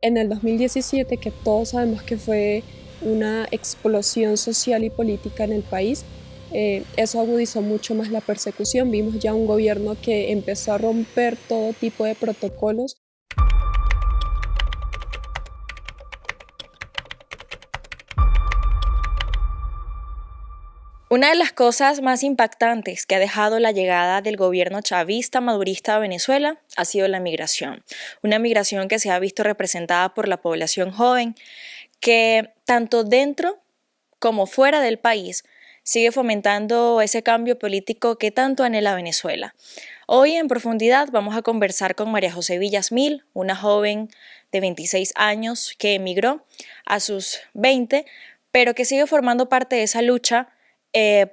En el 2017, que todos sabemos que fue una explosión social y política en el país, eso agudizó mucho más la persecución. Vimos ya un gobierno que empezó a romper todo tipo de protocolos. Una de las cosas más impactantes que ha dejado la llegada del gobierno chavista madurista a Venezuela ha sido la migración. Una migración que se ha visto representada por la población joven, que tanto dentro como fuera del país sigue fomentando ese cambio político que tanto anhela Venezuela. Hoy en profundidad vamos a conversar con María José Villasmil, una joven de 26 años que emigró a sus 20, pero que sigue formando parte de esa lucha eh,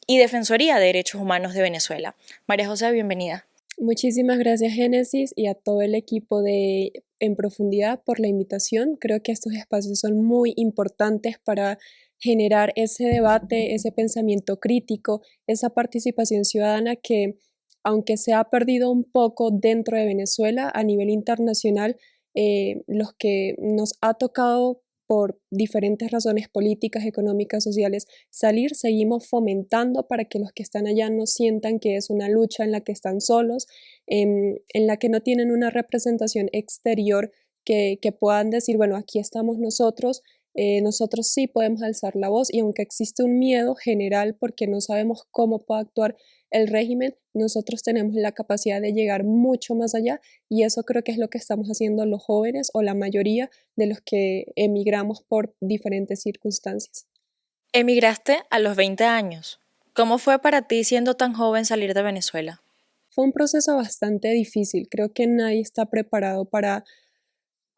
y Defensoría de Derechos Humanos de Venezuela. María José, bienvenida. Muchísimas gracias, Génesis, y a todo el equipo de En Profundidad por la invitación. Creo que estos espacios son muy importantes para generar ese debate, ese pensamiento crítico, esa participación ciudadana que, aunque se ha perdido un poco dentro de Venezuela, a nivel internacional, los que nos ha tocado por diferentes razones políticas, económicas, sociales, salir, seguimos fomentando para que los que están allá no sientan que es una lucha en la que están solos, en la que no tienen una representación exterior que puedan decir, bueno, aquí estamos nosotros sí podemos alzar la voz y aunque existe un miedo general porque no sabemos cómo puede actuar el régimen, nosotros tenemos la capacidad de llegar mucho más allá y eso creo que es lo que estamos haciendo los jóvenes o la mayoría de los que emigramos por diferentes circunstancias. Emigraste a los 20 años. ¿Cómo fue para ti siendo tan joven salir de Venezuela? Fue un proceso bastante difícil, creo que nadie está preparado para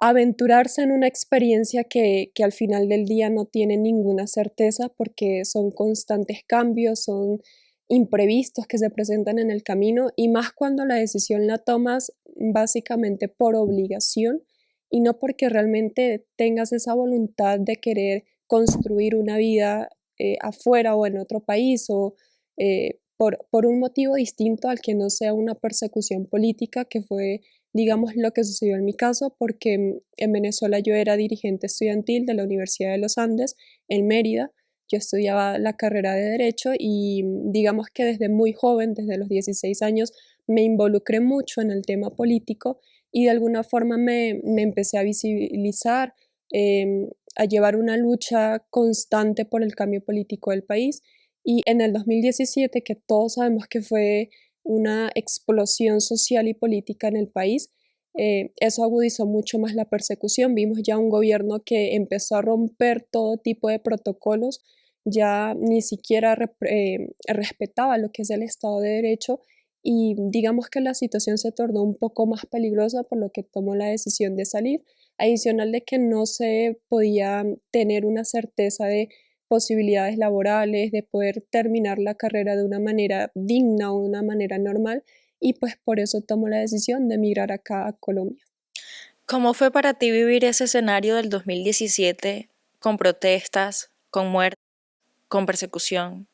aventurarse en una experiencia que al final del día no tiene ninguna certeza porque son constantes cambios, son imprevistos que se presentan en el camino y más cuando la decisión la tomas básicamente por obligación y no porque realmente tengas esa voluntad de querer construir una vida afuera o en otro país o por un motivo distinto al que no sea una persecución política que fue digamos lo que sucedió en mi caso, porque en Venezuela yo era dirigente estudiantil de la Universidad de los Andes en Mérida. Yo estudiaba la carrera de Derecho y digamos que desde muy joven, desde los 16 años, me involucré mucho en el tema político y de alguna forma me empecé a visibilizar, a llevar una lucha constante por el cambio político del país. Y en el 2017, que todos sabemos que fue una explosión social y política en el país, eso agudizó mucho más la persecución. Vimos ya un gobierno que empezó a romper todo tipo de protocolos, ya ni siquiera respetaba lo que es el Estado de Derecho y digamos que la situación se tornó un poco más peligrosa por lo que tomó la decisión de salir, adicional de que no se podía tener una certeza de posibilidades laborales, de poder terminar la carrera de una manera digna o de una manera normal y pues por eso tomo la decisión de emigrar acá a Colombia. ¿Cómo fue para ti vivir ese escenario del 2017 con protestas, con muerte, con persecución?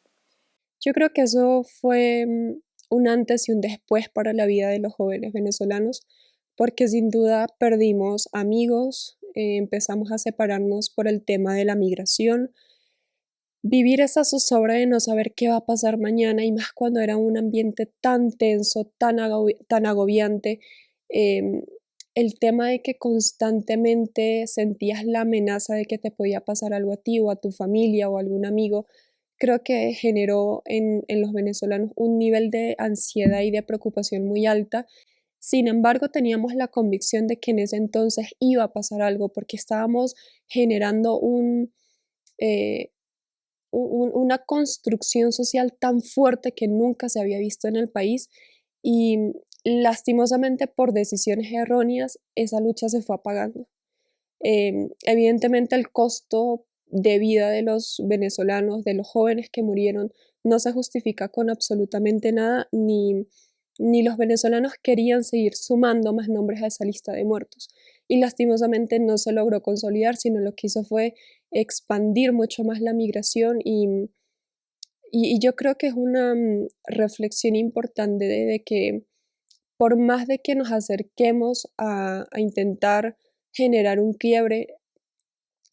Yo creo que eso fue un antes y un después para la vida de los jóvenes venezolanos, porque sin duda perdimos amigos, empezamos a separarnos por el tema de la migración, vivir esa zozobra de no saber qué va a pasar mañana y más cuando era un ambiente tan tenso, tan agobiante, em, el tema de que constantemente sentías la amenaza de que te podía pasar algo a ti o a tu familia o a algún amigo, creo que generó en los venezolanos un nivel de ansiedad y de preocupación muy alta. Sin embargo, teníamos la convicción de que en ese entonces iba a pasar algo porque estábamos generando eh, una construcción social tan fuerte que nunca se había visto en el país y lastimosamente por decisiones erróneas esa lucha se fue apagando. Evidentemente el costo de vida de los venezolanos, de los jóvenes que murieron, no se justifica con absolutamente nada, ni los venezolanos querían seguir sumando más nombres a esa lista de muertos. Y lastimosamente no se logró consolidar, sino lo que hizo fue expandir mucho más la migración y yo creo que es una reflexión importante de que por más de que nos acerquemos a intentar generar un quiebre,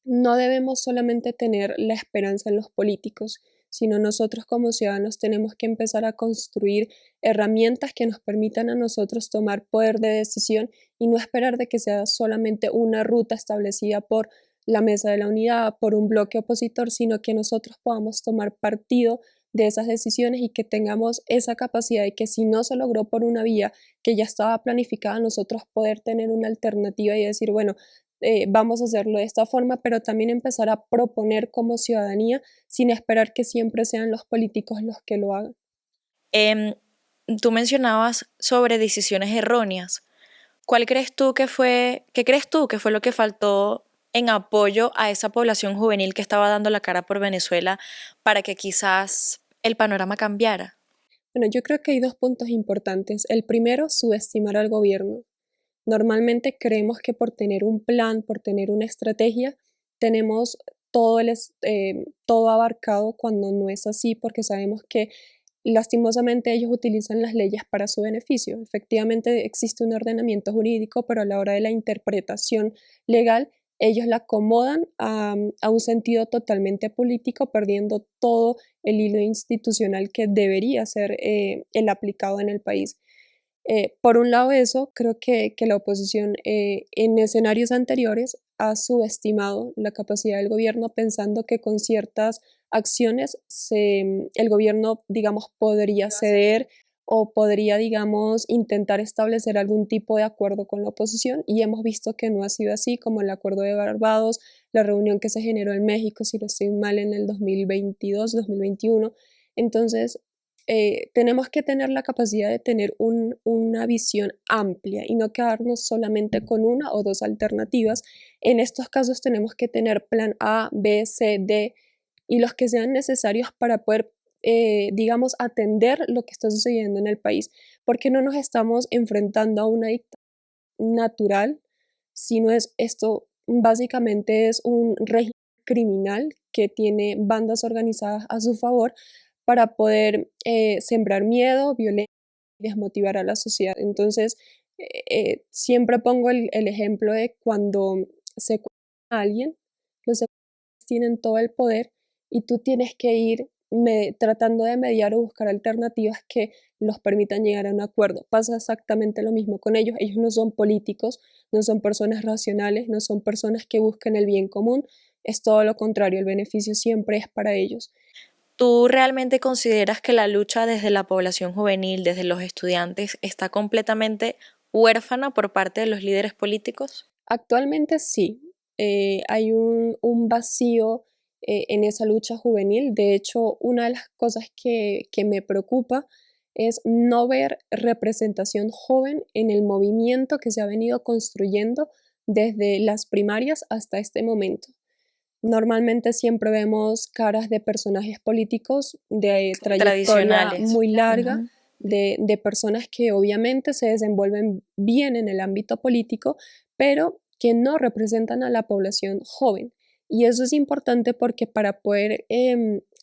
no debemos solamente tener la esperanza en los políticos, sino nosotros como ciudadanos tenemos que empezar a construir herramientas que nos permitan a nosotros tomar poder de decisión y no esperar de que sea solamente una ruta establecida por la Mesa de la Unidad, por un bloque opositor, sino que nosotros podamos tomar partido de esas decisiones y que tengamos esa capacidad de que si no se logró por una vía que ya estaba planificada, nosotros poder tener una alternativa y decir, bueno, vamos a hacerlo de esta forma, pero también empezar a proponer como ciudadanía sin esperar que siempre sean los políticos los que lo hagan. Em, Tú mencionabas sobre decisiones erróneas. ¿Qué crees tú que fue lo que faltó en apoyo a esa población juvenil que estaba dando la cara por Venezuela para que quizás el panorama cambiara? Bueno, yo creo que hay dos puntos importantes. El primero, subestimar al gobierno. Normalmente creemos que por tener un plan, por tener una estrategia, tenemos todo abarcado cuando no es así, porque sabemos que lastimosamente ellos utilizan las leyes para su beneficio. Efectivamente existe un ordenamiento jurídico, pero a la hora de la interpretación legal, ellos la acomodan a un sentido totalmente político, perdiendo todo el hilo institucional que debería ser el aplicado en el país. Por un lado eso, creo que la oposición en escenarios anteriores ha subestimado la capacidad del gobierno pensando que con ciertas acciones el gobierno, digamos, podría ceder o podría, digamos, intentar establecer algún tipo de acuerdo con la oposición y hemos visto que no ha sido así, como el acuerdo de Barbados, la reunión que se generó en México, si no estoy mal, en el 2022, 2021. Entonces, tenemos que tener la capacidad de tener una visión amplia y no quedarnos solamente con una o dos alternativas. En estos casos tenemos que tener plan A, B, C, D y los que sean necesarios para poder, digamos, atender lo que está sucediendo en el país, porque no nos estamos enfrentando a una dictadura natural, sino es esto básicamente es un régimen criminal que tiene bandas organizadas a su favor para poder sembrar miedo, violencia y desmotivar a la sociedad. Entonces, siempre pongo el ejemplo de cuando secuestran a alguien, los secuestradores tienen todo el poder y tú tienes que ir tratando de mediar o buscar alternativas que los permitan llegar a un acuerdo. Pasa exactamente lo mismo con ellos. Ellos no son políticos, no son personas racionales, no son personas que busquen el bien común. Es todo lo contrario, el beneficio siempre es para ellos. ¿Tú realmente consideras que la lucha desde la población juvenil, desde los estudiantes, está completamente huérfana por parte de los líderes políticos? Actualmente sí, hay un vacío en esa lucha juvenil. De hecho, una de las cosas que me preocupa es no ver representación joven en el movimiento que se ha venido construyendo desde las primarias hasta este momento. Normalmente siempre vemos caras de personajes políticos de trayectoria Tradicionales. muy larga, Ujú. de personas que obviamente se desenvuelven bien en el ámbito político, pero que no representan a la población joven. Y eso es importante porque para poder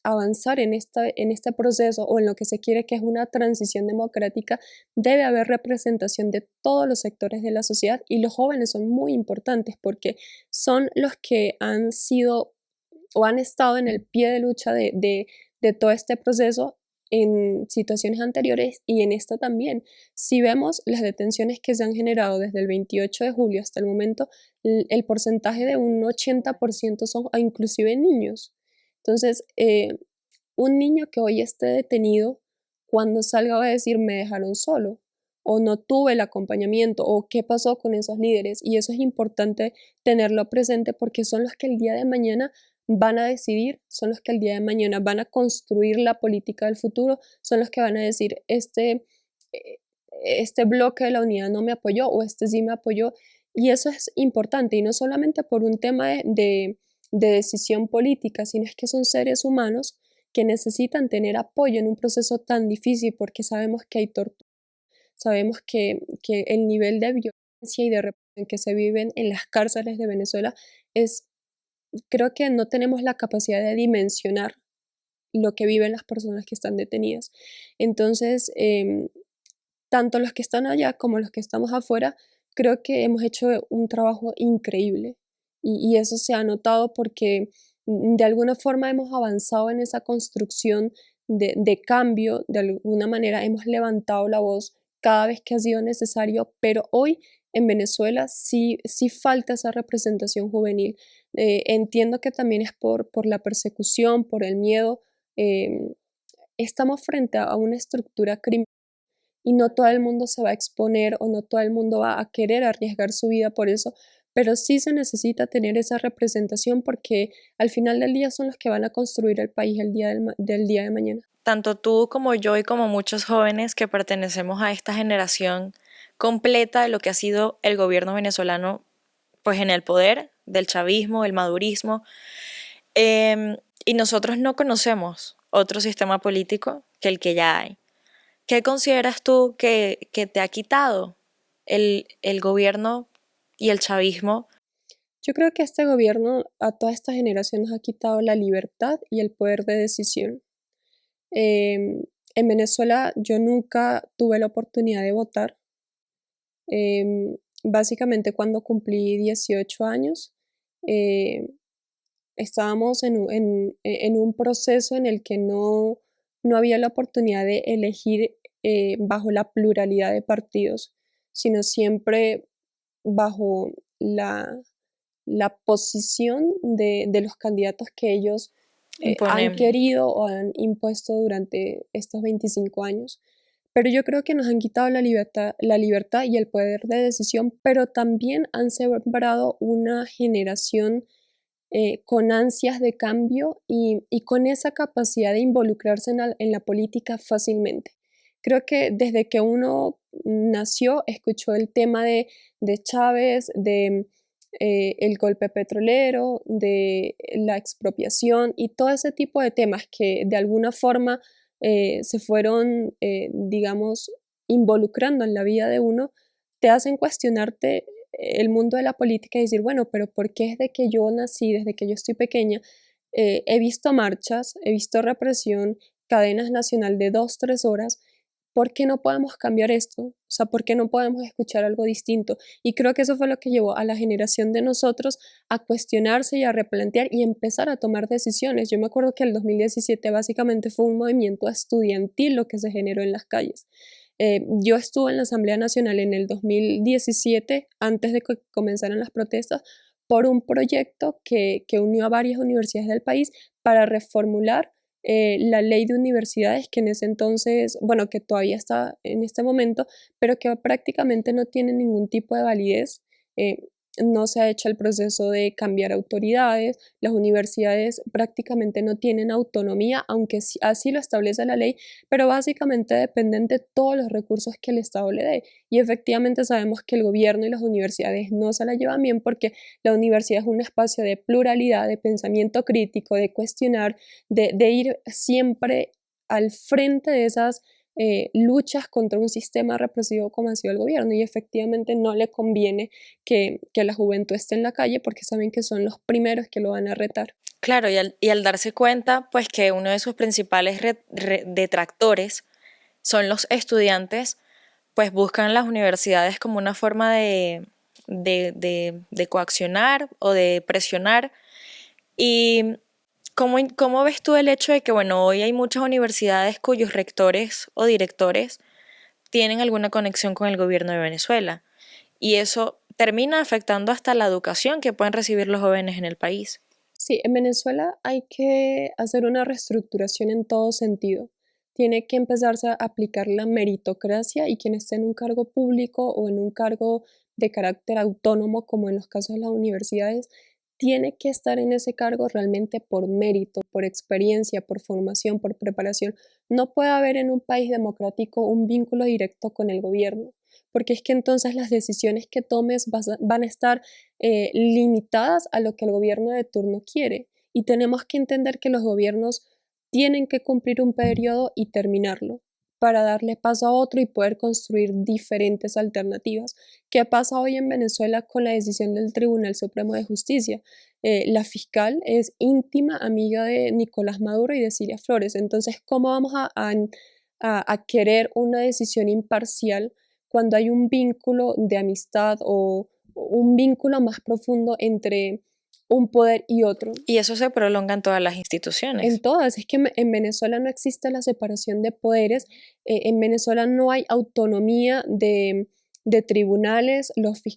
avanzar en este proceso o en lo que se quiere que es una transición democrática, debe haber representación de todos los sectores de la sociedad y los jóvenes son muy importantes porque son los que han sido o han estado en el pie de lucha de todo este proceso en situaciones anteriores y en esta también. Si vemos las detenciones que se han generado desde el 28 de julio hasta el momento, el porcentaje de un 80% son inclusive niños. Entonces, un niño que hoy esté detenido, cuando salga va a decir me dejaron solo o no tuve el acompañamiento o qué pasó con esos líderes. Y eso es importante tenerlo presente porque son los que el día de mañana van a decidir, son los que el día de mañana van a construir la política del futuro, son los que van a decir, eh, este bloque de la unidad no me apoyó o este sí me apoyó. Y eso es importante y no solamente por un tema de decisión política, sino es que son seres humanos que necesitan tener apoyo en un proceso tan difícil porque sabemos que hay tortura, sabemos que el nivel de violencia y de represión que se viven en las cárceles de Venezuela es, creo que no tenemos la capacidad de dimensionar lo que viven las personas que están detenidas. Entonces, tanto los que están allá como los que estamos afuera, creo que hemos hecho un trabajo increíble y eso se ha notado porque de alguna forma hemos avanzado en esa construcción de cambio, de alguna manera hemos levantado la voz cada vez que ha sido necesario, pero hoy en Venezuela sí falta esa representación juvenil. Entiendo que también es por la persecución, por el miedo. Estamos frente a una estructura criminal y no todo el mundo se va a exponer o no todo el mundo va a querer arriesgar su vida por eso, pero sí se necesita tener esa representación porque al final del día son los que van a construir el país el día del día de mañana. Tanto tú como yo y como muchos jóvenes que pertenecemos a esta generación completa de lo que ha sido el gobierno venezolano, pues en el poder del chavismo, el madurismo, y nosotros no conocemos otro sistema político que el que ya hay. ¿Qué consideras tú que te ha quitado el gobierno y el chavismo? Yo creo que este gobierno a toda esta generación nos ha quitado la libertad y el poder de decisión. En Venezuela yo nunca tuve la oportunidad de votar. Básicamente cuando cumplí 18 años, eh, estábamos en un proceso en el que no había la oportunidad de elegir bajo la pluralidad de partidos, sino siempre bajo la posición de los candidatos que ellos han Imponen. querido o han impuesto durante estos 25 años. Pero yo creo que nos han quitado la libertad y el poder de decisión, pero también han sembrado una generación con ansias de cambio y con esa capacidad de involucrarse en la política fácilmente. Creo que desde que uno nació, escuchó el tema de Chávez, de el golpe petrolero, de la expropiación y todo ese tipo de temas que de alguna forma se fueron, digamos, involucrando en la vida de uno, te hacen cuestionarte el mundo de la política y decir, bueno, pero ¿por qué desde que yo nací, desde que yo estoy pequeña, he visto marchas, he visto represión, cadenas nacional de 2, 3 horas? ¿Por qué no podemos cambiar esto? O sea, ¿por qué no podemos escuchar algo distinto? Y creo que eso fue lo que llevó a la generación de nosotros a cuestionarse y a replantear y empezar a tomar decisiones. Yo me acuerdo que el 2017 básicamente fue un movimiento estudiantil lo que se generó en las calles. Yo estuve en la Asamblea Nacional en el 2017, antes de que comenzaran las protestas, por un proyecto que unió a varias universidades del país para reformular la ley de universidades que en ese entonces, bueno, que todavía está en este momento, pero que prácticamente no tiene ningún tipo de validez. No se ha hecho el proceso de cambiar autoridades, las universidades prácticamente no tienen autonomía, aunque así lo establece la ley, pero básicamente dependen de todos los recursos que el Estado le dé. Y efectivamente sabemos que el gobierno y las universidades no se la llevan bien porque la universidad es un espacio de pluralidad, de pensamiento crítico, de cuestionar, de ir siempre al frente de esas luchas contra un sistema represivo como ha sido el gobierno y efectivamente no le conviene que la juventud esté en la calle porque saben que son los primeros que lo van a retar. Claro, y al darse cuenta, pues que uno de sus principales detractores son los estudiantes, pues buscan las universidades como una forma de coaccionar o de presionar. ¿Y cómo ves tú el hecho de que, bueno, hoy hay muchas universidades cuyos rectores o directores tienen alguna conexión con el gobierno de Venezuela? Y eso termina afectando hasta la educación que pueden recibir los jóvenes en el país. Sí, en Venezuela hay que hacer una reestructuración en todo sentido. Tiene que empezarse a aplicar la meritocracia y quien esté en un cargo público o en un cargo de carácter autónomo, como en los casos de las universidades, tiene que estar en ese cargo realmente por mérito, por experiencia, por formación, por preparación. No puede haber en un país democrático un vínculo directo con el gobierno, porque es que entonces las decisiones que tomes van a estar limitadas a lo que el gobierno de turno quiere. Y tenemos que entender que los gobiernos tienen que cumplir un periodo y terminarlo para darle paso a otro y poder construir diferentes alternativas. ¿Qué pasa hoy en Venezuela con la decisión del Tribunal Supremo de Justicia? La fiscal es íntima amiga de Nicolás Maduro y de Cilia Flores. Entonces, ¿cómo vamos a querer una decisión imparcial cuando hay un vínculo de amistad o un vínculo más profundo entre un poder y otro. Y eso se prolonga en todas las instituciones. En todas, es que en Venezuela no existe la separación de poderes, en Venezuela no hay autonomía de tribunales,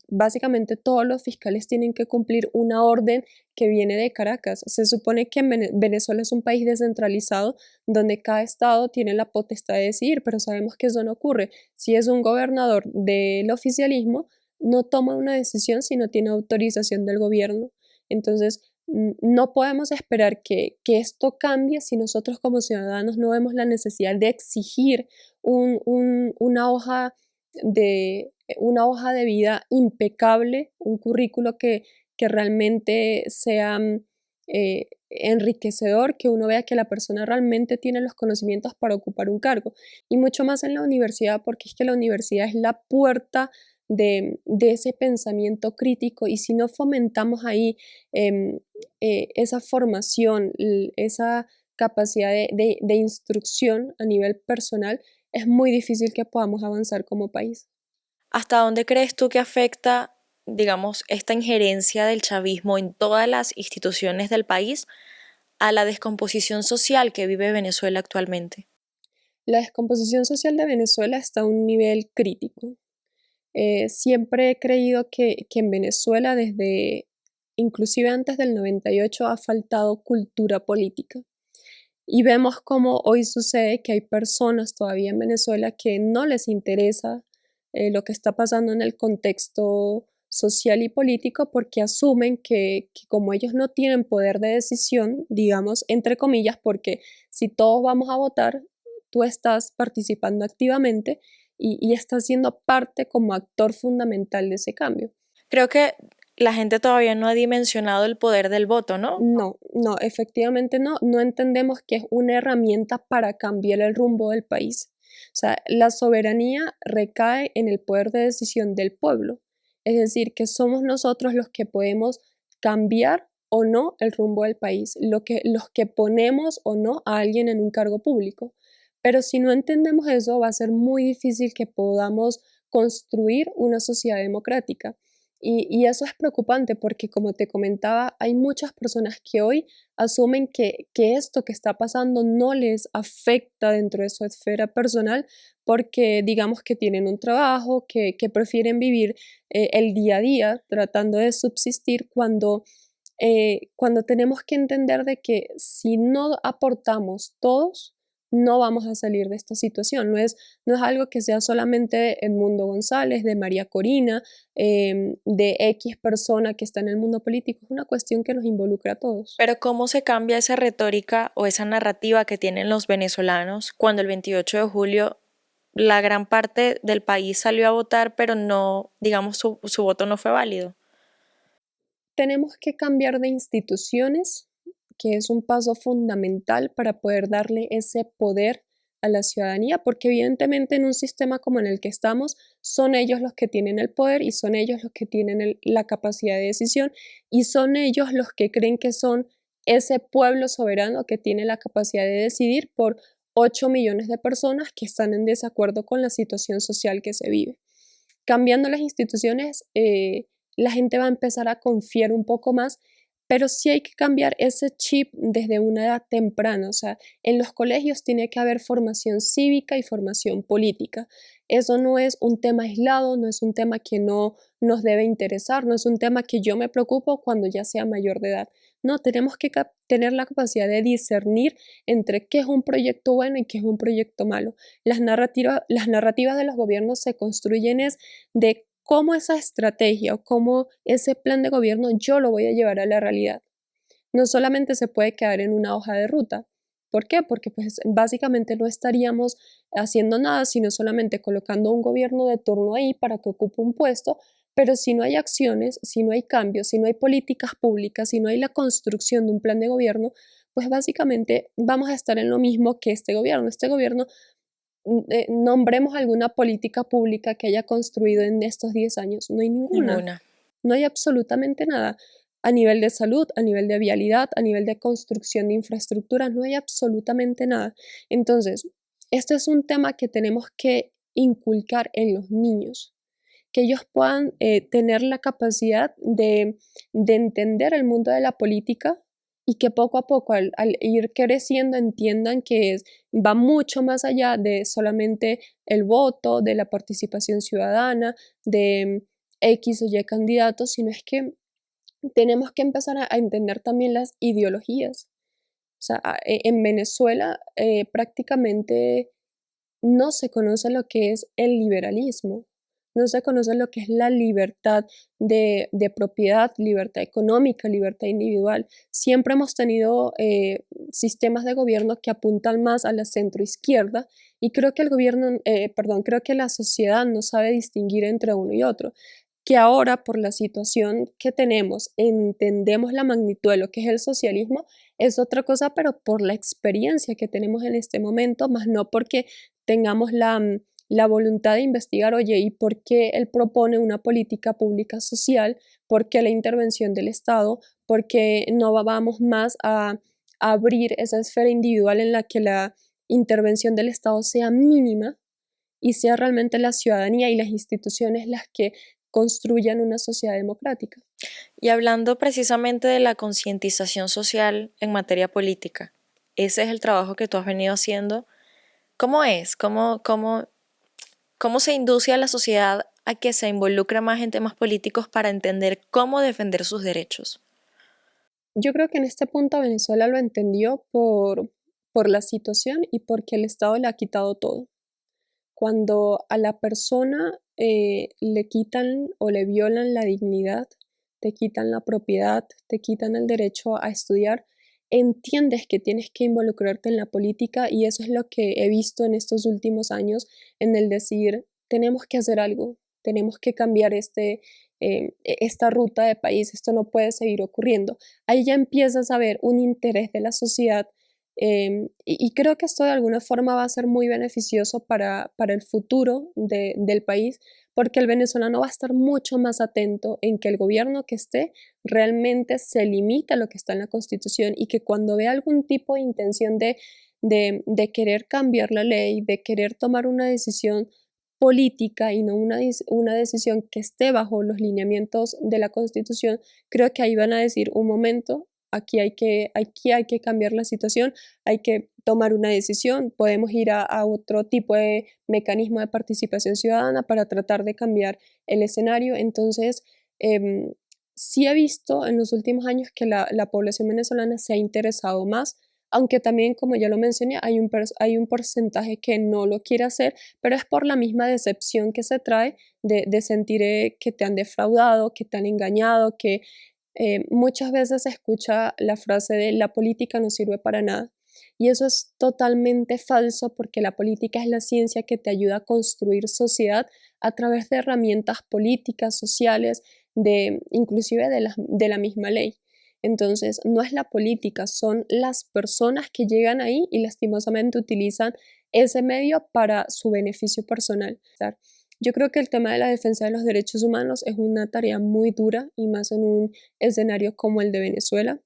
básicamente todos los fiscales tienen que cumplir una orden que viene de Caracas. Se supone que Venezuela es un país descentralizado donde cada estado tiene la potestad de decidir, pero sabemos que eso no ocurre. Si es un gobernador del oficialismo, no toma una decisión si no tiene autorización del gobierno. Entonces, no podemos esperar que esto cambie si nosotros como ciudadanos no vemos la necesidad de exigir una hoja de vida impecable, un currículo que realmente sea enriquecedor, que uno vea que la persona realmente tiene los conocimientos para ocupar un cargo. Y mucho más en la universidad, porque es que la universidad es la puerta de ese pensamiento crítico, y si no fomentamos ahí esa formación, esa capacidad de instrucción a nivel personal, es muy difícil que podamos avanzar como país. ¿Hasta dónde crees tú que afecta, digamos, esta injerencia del chavismo en todas las instituciones del país a la descomposición social que vive Venezuela actualmente? La descomposición social de Venezuela está a un nivel crítico. Siempre he creído que en Venezuela, inclusive antes del 98, ha faltado cultura política. Y vemos cómo hoy sucede que hay personas todavía en Venezuela que no les interesa lo que está pasando en el contexto social y político, porque asumen que como ellos no tienen poder de decisión, digamos, entre comillas, porque si todos vamos a votar, tú estás participando activamente y estás siendo parte como actor fundamental de ese cambio. Creo que la gente todavía no ha dimensionado el poder del voto, ¿no? No, no, efectivamente no. No entendemos que es una herramienta para cambiar el rumbo del país. O sea, la soberanía recae en el poder de decisión del pueblo. Es decir, que somos nosotros los que podemos cambiar o no el rumbo del país, los que ponemos o no a alguien en un cargo público. Pero si no entendemos eso, va a ser muy difícil que podamos construir una sociedad democrática. Y eso es preocupante porque, como te comentaba, hay muchas personas que hoy asumen que esto que está pasando no les afecta dentro de su esfera personal, porque digamos que tienen un trabajo, que prefieren vivir el día a día tratando de subsistir, cuando tenemos que entender de que si no aportamos todos, no vamos a salir de esta situación. No es algo que sea solamente Edmundo González, de María Corina, de X persona que está en el mundo político, es una cuestión que nos involucra a todos. Pero ¿cómo se cambia esa retórica o esa narrativa que tienen los venezolanos cuando el 28 de julio la gran parte del país salió a votar, pero no, digamos, su voto no fue válido? Tenemos que cambiar de instituciones, que es un paso fundamental para poder darle ese poder a la ciudadanía, porque evidentemente en un sistema como en el que estamos, son ellos los que tienen el poder y son ellos los que tienen la capacidad de decisión, y son ellos los que creen que son ese pueblo soberano que tiene la capacidad de decidir por 8 millones de personas que están en desacuerdo con la situación social que se vive. Cambiando las instituciones, la gente va a empezar a confiar un poco más, pero sí hay que cambiar ese chip desde una edad temprana. O sea, en los colegios tiene que haber formación cívica y formación política. Eso no es un tema aislado, no es un tema que no nos debe interesar, no es un tema que yo me preocupo cuando ya sea mayor de edad. No, tenemos que tener la capacidad de discernir entre qué es un proyecto bueno y qué es un proyecto malo. Las narrativas de los gobiernos se construyen es de cómo esa estrategia o cómo ese plan de gobierno yo lo voy a llevar a la realidad. No solamente se puede quedar en una hoja de ruta. ¿Por qué? Porque pues básicamente no estaríamos haciendo nada, sino solamente colocando un gobierno de turno ahí para que ocupe un puesto, pero si no hay acciones, si no hay cambios, si no hay políticas públicas, si no hay la construcción de un plan de gobierno, pues básicamente vamos a estar en lo mismo que este gobierno. Este gobierno, nombremos alguna política pública que haya construido en estos 10 años. No hay ninguna. Ninguna. No hay absolutamente nada. A nivel de salud, a nivel de vialidad, a nivel de construcción de infraestructura, no hay absolutamente nada. Entonces, este es un tema que tenemos que inculcar en los niños, que ellos puedan tener la capacidad de entender el mundo de la política y que poco a poco al ir creciendo entiendan que va mucho más allá de solamente el voto, de la participación ciudadana, de X o Y candidatos, sino es que tenemos que empezar a entender también las ideologías. O sea, en Venezuela prácticamente no se conoce lo que es el liberalismo, no se conoce lo que es la libertad de propiedad, libertad económica, libertad individual. Siempre hemos tenido sistemas de gobierno que apuntan más a la centroizquierda y creo que el gobierno, perdón, creo que la sociedad no sabe distinguir entre uno y otro. Que ahora, por la situación que tenemos, entendemos la magnitud de lo que es el socialismo, es otra cosa, pero por la experiencia que tenemos en este momento, más no porque tengamos la voluntad de investigar, oye, ¿y por qué él propone una política pública social? ¿Por qué la intervención del Estado? ¿Por qué no vamos más a abrir esa esfera individual en la que la intervención del Estado sea mínima y sea realmente la ciudadanía y las instituciones las que construyan una sociedad democrática? Y hablando precisamente de la concientización social en materia política, ese es el trabajo que tú has venido haciendo. ¿Cómo es? ¿Cómo se induce a la sociedad a que se involucre más en temas políticos para entender cómo defender sus derechos? Yo creo que en este punto Venezuela lo entendió por la situación y porque el Estado le ha quitado todo. Cuando a la persona le quitan o le violan la dignidad, te quitan la propiedad, te quitan el derecho a estudiar, entiendes que tienes que involucrarte en la política y eso es lo que he visto en estos últimos años en el decir, tenemos que hacer algo, tenemos que cambiar esta ruta de país, esto no puede seguir ocurriendo. Ahí ya empiezas a ver un interés de la sociedad y creo que esto de alguna forma va a ser muy beneficioso para el futuro del país, porque el venezolano va a estar mucho más atento en que el gobierno que esté realmente se limite a lo que está en la Constitución y que cuando vea algún tipo de intención de querer cambiar la ley, de querer tomar una decisión política y no una decisión que esté bajo los lineamientos de la Constitución, creo que ahí van a decir un momento. Aquí hay que cambiar la situación, hay que tomar una decisión, podemos ir a otro tipo de mecanismo de participación ciudadana para tratar de cambiar el escenario. Entonces, sí he visto en los últimos años que la población venezolana se ha interesado más, aunque también, como ya lo mencioné, hay un porcentaje que no lo quiere hacer, pero es por la misma decepción que se trae de sentir que te han defraudado, que te han engañado, que muchas veces se escucha la frase de la política no sirve para nada. Y eso es totalmente falso porque la política es la ciencia que te ayuda a construir sociedad a través de herramientas políticas, sociales, inclusive de la misma ley. Entonces, no es la política, son las personas que llegan ahí y lastimosamente utilizan ese medio para su beneficio personal. Yo creo que el tema de la defensa de los derechos humanos es una tarea muy dura y más en un escenario como el de Venezuela,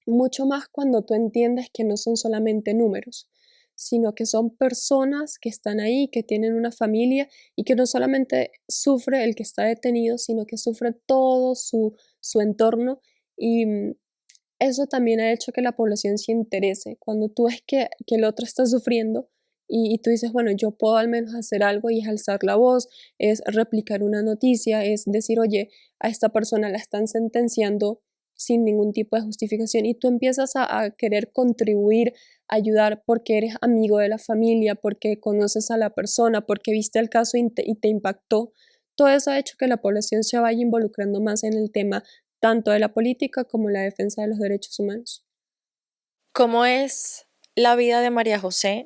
mucho más cuando tú entiendes que no son solamente números, sino que son personas que están ahí, que tienen una familia y que no solamente sufre el que está detenido, sino que sufre todo su entorno y eso también ha hecho que la población se interese. Cuando tú ves que el otro está sufriendo y tú dices, bueno, yo puedo al menos hacer algo y es alzar la voz, es replicar una noticia, es decir, oye, a esta persona la están sentenciando sin ningún tipo de justificación y tú empiezas a querer contribuir, ayudar porque eres amigo de la familia, porque conoces a la persona, porque viste el caso y te impactó. Todo eso ha hecho que la población se vaya involucrando más en el tema tanto de la política como la defensa de los derechos humanos. ¿Cómo es la vida de María José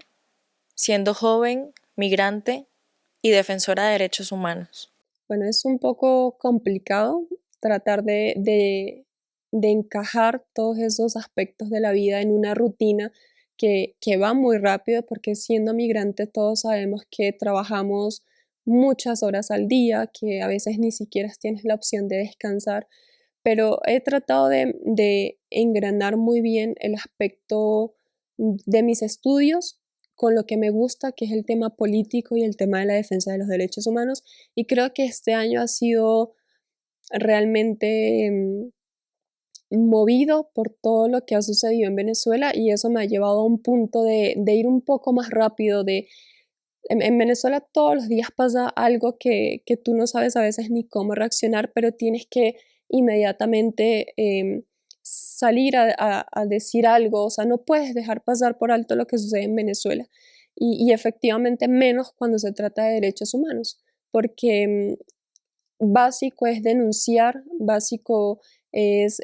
siendo joven, migrante y defensora de derechos humanos? Bueno, es un poco complicado tratar de encajar todos esos aspectos de la vida en una rutina que va muy rápido porque siendo migrante todos sabemos que trabajamos muchas horas al día, que a veces ni siquiera tienes la opción de descansar, pero he tratado de engranar muy bien el aspecto de mis estudios con lo que me gusta, que es el tema político y el tema de la defensa de los derechos humanos. Y creo que este año ha sido realmente movido por todo lo que ha sucedido en Venezuela y eso me ha llevado a un punto de ir un poco más rápido, en Venezuela todos los días pasa algo que tú no sabes a veces ni cómo reaccionar, pero tienes que inmediatamente salir a decir algo, o sea, no puedes dejar pasar por alto lo que sucede en Venezuela y efectivamente menos cuando se trata de derechos humanos, porque básico es denunciar, básico es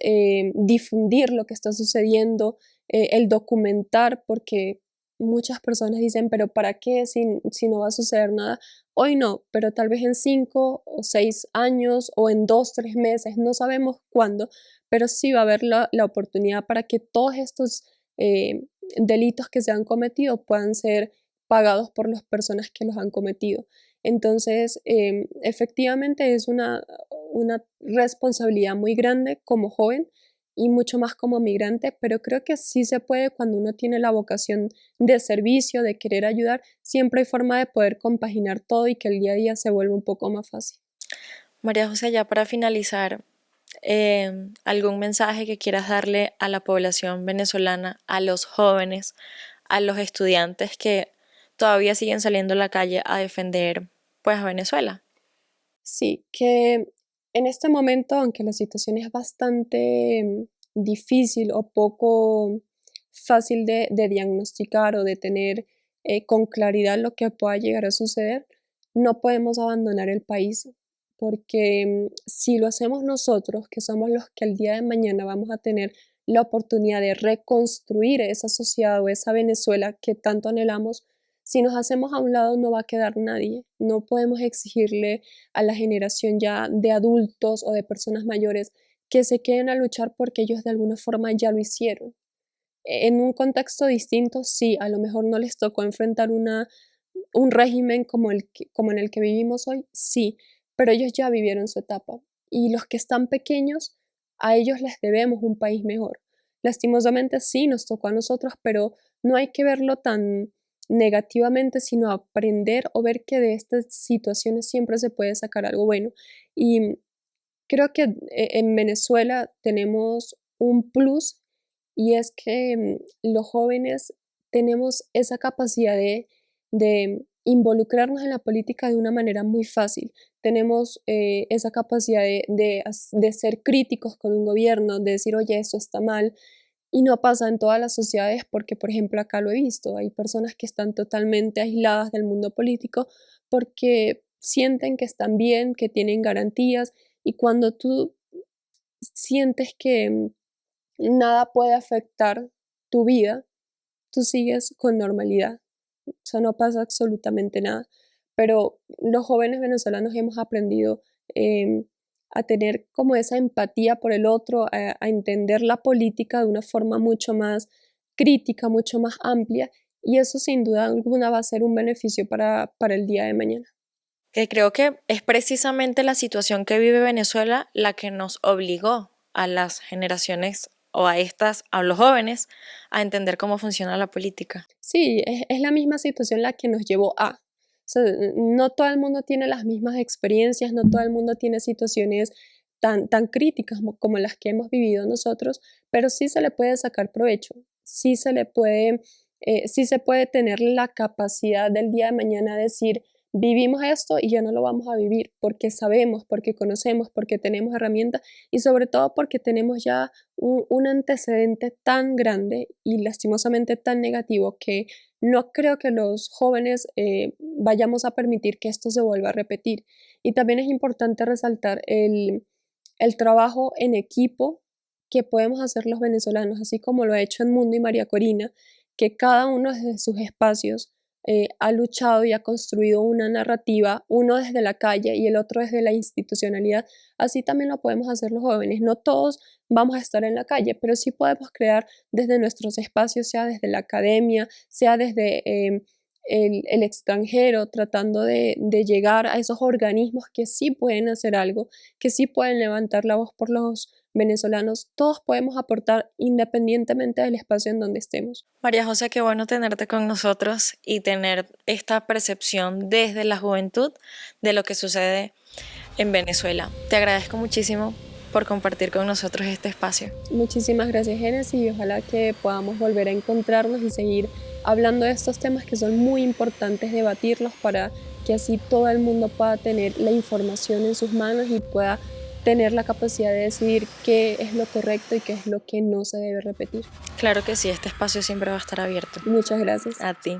difundir lo que está sucediendo, el documentar, porque muchas personas dicen, pero ¿para qué si no va a suceder nada? Hoy no, pero tal vez en 5 o 6 años o en 2, 3 meses, no sabemos cuándo, pero sí va a haber la oportunidad para que todos estos delitos que se han cometido puedan ser pagados por las personas que los han cometido. Entonces, efectivamente es una responsabilidad muy grande como joven y mucho más como migrante, pero creo que sí se puede cuando uno tiene la vocación de servicio, de querer ayudar, siempre hay forma de poder compaginar todo y que el día a día se vuelva un poco más fácil. María José, ya para finalizar, ¿algún mensaje que quieras darle a la población venezolana, a los jóvenes, a los estudiantes que todavía siguen saliendo a la calle a defender, pues, a Venezuela? Sí, que en este momento, aunque la situación es bastante difícil o poco fácil de diagnosticar o de tener con claridad lo que pueda llegar a suceder, no podemos abandonar el país, porque si lo hacemos nosotros, que somos los que el día de mañana vamos a tener la oportunidad de reconstruir esa sociedad o esa Venezuela que tanto anhelamos, si nos hacemos a un lado no va a quedar nadie. No podemos exigirle a la generación ya de adultos o de personas mayores que se queden a luchar porque ellos de alguna forma ya lo hicieron. En un contexto distinto, sí, a lo mejor no les tocó enfrentar un régimen como en el que vivimos hoy, sí, pero ellos ya vivieron su etapa. Y los que están pequeños, a ellos les debemos un país mejor. Lastimosamente sí, nos tocó a nosotros, pero no hay que verlo tan negativamente, sino aprender o ver que de estas situaciones siempre se puede sacar algo bueno. Y creo que en Venezuela tenemos un plus y es que los jóvenes tenemos esa capacidad de involucrarnos en la política de una manera muy fácil. Tenemos esa capacidad de ser críticos con un gobierno, de decir, oye, esto está mal, y no pasa en todas las sociedades porque, por ejemplo, acá lo he visto, hay personas que están totalmente aisladas del mundo político porque sienten que están bien, que tienen garantías, y cuando tú sientes que nada puede afectar tu vida, tú sigues con normalidad. O sea, no pasa absolutamente nada. Pero los jóvenes venezolanos hemos aprendido a tener como esa empatía por el otro, a entender la política de una forma mucho más crítica, mucho más amplia, y eso sin duda alguna va a ser un beneficio para el día de mañana. Que creo que es precisamente la situación que vive Venezuela la que nos obligó a las generaciones o a los jóvenes, a entender cómo funciona la política. Sí, es la misma situación la que nos llevó a. O sea, no todo el mundo tiene las mismas experiencias, no todo el mundo tiene situaciones tan críticas como las que hemos vivido nosotros, pero sí se le puede sacar provecho, sí se puede tener la capacidad del día de mañana de decir, vivimos esto y ya no lo vamos a vivir, porque sabemos, porque conocemos, porque tenemos herramientas y sobre todo porque tenemos ya un antecedente tan grande y lastimosamente tan negativo que no creo que los jóvenes vayamos a permitir que esto se vuelva a repetir. Y también es importante resaltar el trabajo en equipo que podemos hacer los venezolanos, así como lo ha hecho Edmundo y María Corina, que cada uno desde sus espacios ha luchado y ha construido una narrativa, uno desde la calle y el otro desde la institucionalidad. Así también lo podemos hacer los jóvenes. No todos vamos a estar en la calle, pero sí podemos crear desde nuestros espacios, sea desde la academia, sea desde el extranjero, tratando de llegar a esos organismos que sí pueden hacer algo, que sí pueden levantar la voz por los venezolanos, todos podemos aportar independientemente del espacio en donde estemos. María José, qué bueno tenerte con nosotros y tener esta percepción desde la juventud de lo que sucede en Venezuela. Te agradezco muchísimo por compartir con nosotros este espacio. Muchísimas gracias, Génesis, y ojalá que podamos volver a encontrarnos y seguir hablando de estos temas que son muy importantes debatirlos para que así todo el mundo pueda tener la información en sus manos y pueda tener la capacidad de decidir qué es lo correcto y qué es lo que no se debe repetir. Claro que sí, este espacio siempre va a estar abierto. Muchas gracias. A ti.